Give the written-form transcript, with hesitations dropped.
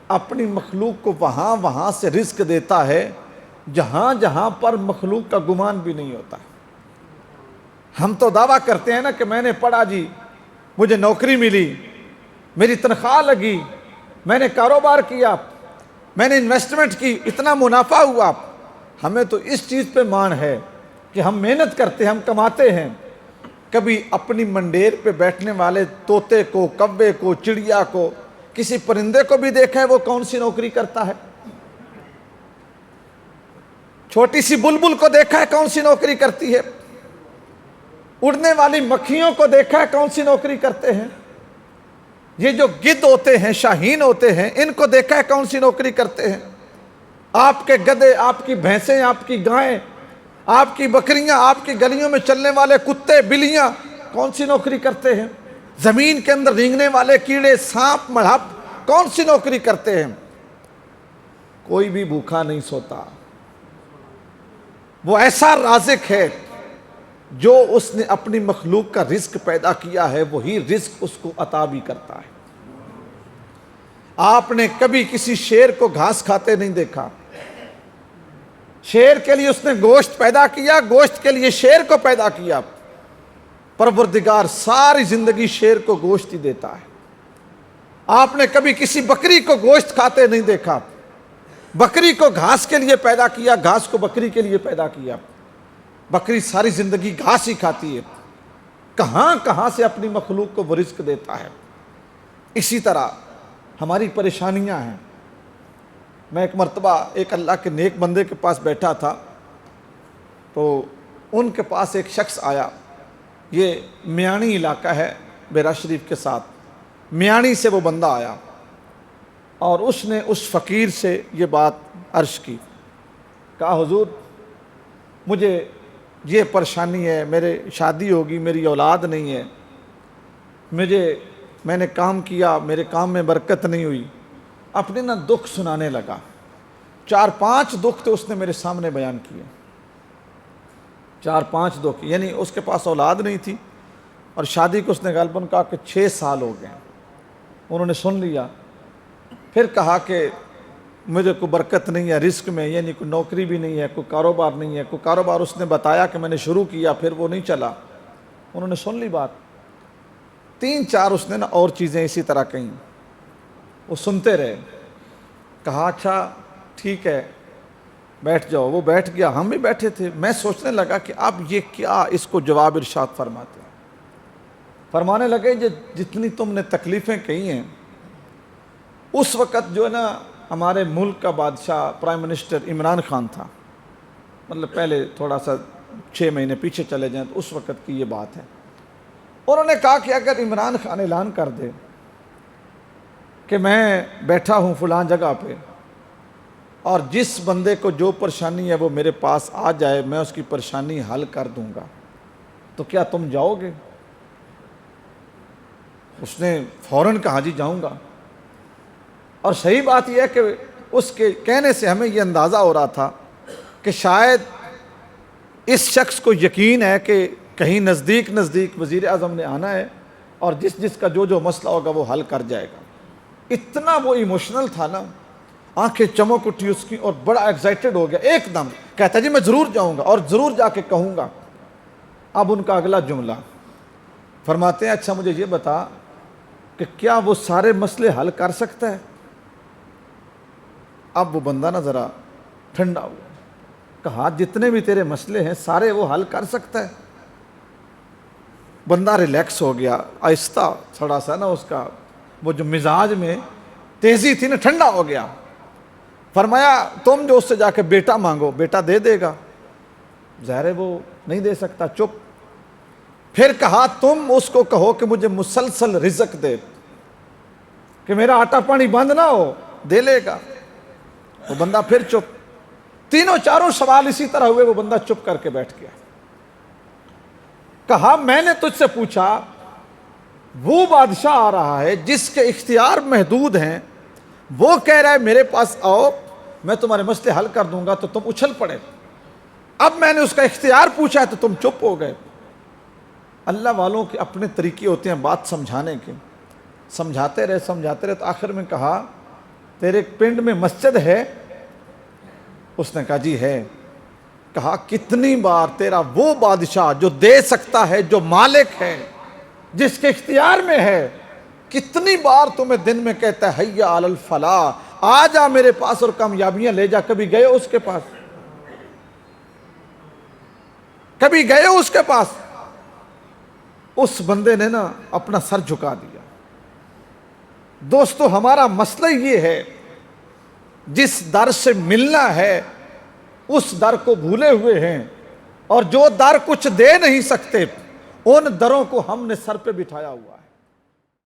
اپنی مخلوق کو وہاں وہاں سے رزق دیتا ہے جہاں جہاں پر مخلوق کا گمان بھی نہیں ہوتا ہے۔ ہم تو دعویٰ کرتے ہیں نا کہ میں نے پڑھا جی، مجھے نوکری ملی، میری تنخواہ لگی، میں نے کاروبار کیا، میں نے انویسٹمنٹ کی، اتنا منافع ہوا۔ ہمیں تو اس چیز پہ مان ہے کہ ہم محنت کرتے ہیں، ہم کماتے ہیں۔ کبھی اپنی منڈیر پہ بیٹھنے والے طوطے کو، کوے کو، چڑیا کو، کسی پرندے کو بھی دیکھا ہے وہ کون سی نوکری کرتا ہے؟ چھوٹی سی بلبل کو دیکھا ہے کون سی نوکری کرتی ہے؟ اڑنے والی مکھیوں کو دیکھا ہے کون سی نوکری کرتے ہیں؟ یہ جو گدھ ہوتے ہیں، شاہین ہوتے ہیں، ان کو دیکھا ہے کون سی نوکری کرتے ہیں؟ آپ کے گدھے، آپ کی بھینسیں، آپ کی گائیں، آپ کی بکریاں، آپ کی گلیوں میں چلنے والے کتے، بلیاں کون سی نوکری کرتے ہیں؟ زمین کے اندر رینگنے والے کیڑے، سانپ، مڑھپ کون سی نوکری کرتے ہیں؟ کوئی بھی بھوکا نہیں سوتا۔ وہ ایسا رازق ہے جو اس نے اپنی مخلوق کا رزق پیدا کیا ہے، وہی رزق اس کو عطا بھی کرتا ہے۔ آپ نے کبھی کسی شیر کو گھاس کھاتے نہیں دیکھا۔ شیر کے لیے اس نے گوشت پیدا کیا، گوشت کے لیے شیر کو پیدا کیا۔ پروردگار ساری زندگی شیر کو گوشت ہی دیتا ہے۔ آپ نے کبھی کسی بکری کو گوشت کھاتے نہیں دیکھا۔ بکری کو گھاس کے لیے پیدا کیا، گھاس کو بکری کے لیے پیدا کیا۔ بکری ساری زندگی گھاس ہی کھاتی ہے۔ کہاں کہاں سے اپنی مخلوق کو وہ رزق دیتا ہے۔ اسی طرح ہماری پریشانیاں ہیں۔ میں ایک مرتبہ ایک اللہ کے نیک بندے کے پاس بیٹھا تھا، تو ان کے پاس ایک شخص آیا۔ یہ میانی علاقہ ہے بیرا شریف کے ساتھ، میانی سے وہ بندہ آیا اور اس نے اس فقیر سے یہ بات عرض کی، کہا حضور مجھے یہ پریشانی ہے، میرے شادی ہوگی، میری اولاد نہیں ہے، میں نے کام کیا، میرے کام میں برکت نہیں ہوئی۔ اپنے نا دکھ سنانے لگا۔ 4-5 دکھ تو اس نے میرے سامنے بیان کیے، 4-5 دکھ، یعنی اس کے پاس اولاد نہیں تھی اور شادی کو اس نے غالباً کہا کہ 6 سال ہو گئے۔ انہوں نے سن لیا، پھر کہا کہ مجھے کوئی برکت نہیں ہے رزق میں، یعنی کوئی نوکری بھی نہیں ہے، کوئی کاروبار نہیں ہے۔ کوئی کاروبار اس نے بتایا کہ میں نے شروع کیا، پھر وہ نہیں چلا۔ انہوں نے سن لی بات۔ 3-4 اس نے نا اور چیزیں اسی طرح کہیں، وہ سنتے رہے۔ کہا اچھا ٹھیک ہے بیٹھ جاؤ۔ وہ بیٹھ گیا، ہم بھی بیٹھے تھے۔ میں سوچنے لگا کہ اب یہ کیا اس کو جواب ارشاد فرماتے ہیں۔ فرمانے لگے جتنی تم نے تکلیفیں کہی ہیں، اس وقت جو ہے نا ہمارے ملک کا بادشاہ پرائم منسٹر عمران خان تھا، مطلب پہلے تھوڑا سا 6 مہینے پیچھے چلے جائیں تو اس وقت کی یہ بات ہے۔ انہوں نے کہا کہ اگر عمران خان اعلان کر دے کہ میں بیٹھا ہوں فلاں جگہ پہ اور جس بندے کو جو پریشانی ہے وہ میرے پاس آ جائے، میں اس کی پریشانی حل کر دوں گا، تو کیا تم جاؤ گے؟ اس نے فوراً کہا جی جاؤں گا۔ اور صحیح بات یہ ہے کہ اس کے کہنے سے ہمیں یہ اندازہ ہو رہا تھا کہ شاید اس شخص کو یقین ہے کہ کہیں نزدیک وزیر اعظم نے آنا ہے اور جس کا جو مسئلہ ہوگا وہ حل کر جائے گا۔ اتنا وہ ایموشنل تھا نا، آنکھیں چمک اٹھی اس کی اور بڑا ایکسائٹڈ ہو گیا، ایک دم کہتا جی میں ضرور جاؤں گا اور ضرور جا کے کہوں گا۔ اب ان کا اگلا جملہ فرماتے ہیں اچھا مجھے یہ بتا کہ کیا وہ سارے مسئلے حل کر سکتا ہے؟ اب وہ بندہ نا ذرا ٹھنڈا ہوا، کہا جتنے بھی تیرے مسئلے ہیں سارے وہ حل کر سکتا ہے؟ بندہ ریلیکس ہو گیا، آہستہ تھوڑا سا نا اس کا وہ جو مزاج میں تیزی تھی نا ٹھنڈا ہو گیا۔ فرمایا تم جو اس سے جا کے بیٹا مانگو، بیٹا دے دے گا؟ ظاہر ہے وہ نہیں دے سکتا، چپ۔ پھر کہا تم اس کو کہو کہ مجھے مسلسل رزق دے، کہ میرا آٹا پانی بند نہ ہو، دے لے گا؟ وہ بندہ پھر چپ۔ 3-4 سوال اسی طرح ہوئے، وہ بندہ چپ کر کے بیٹھ گیا۔ کہا میں نے تجھ سے پوچھا، وہ بادشاہ آ رہا ہے جس کے اختیار محدود ہیں، وہ کہہ رہا ہے میرے پاس آؤ میں تمہارے مسئلے حل کر دوں گا، تو تم اچھل پڑے۔ اب میں نے اس کا اختیار پوچھا ہے تو تم چپ ہو گئے۔ اللہ والوں کے اپنے طریقے ہوتے ہیں بات سمجھانے کے۔ سمجھاتے رہے تو آخر میں کہا تیرے پنڈ میں مسجد ہے؟ اس نے کہا جی ہے۔ کہا کتنی بار تیرا وہ بادشاہ جو دے سکتا ہے، جو مالک ہے، جس کے اختیار میں ہے، کتنی بار تمہیں دن میں کہتا ہے حیا علی الفلاح، آ جا میرے پاس اور کامیابیاں لے جا؟ کبھی گئے اس کے پاس؟ کبھی گئے اس کے پاس؟ اس بندے نے نا اپنا سر جھکا دیا۔ دوستو ہمارا مسئلہ یہ ہے، جس در سے ملنا ہے اس در کو بھولے ہوئے ہیں، اور جو در کچھ دے نہیں سکتے ان دروں کو ہم نے سر پہ بٹھایا ہوا ہے۔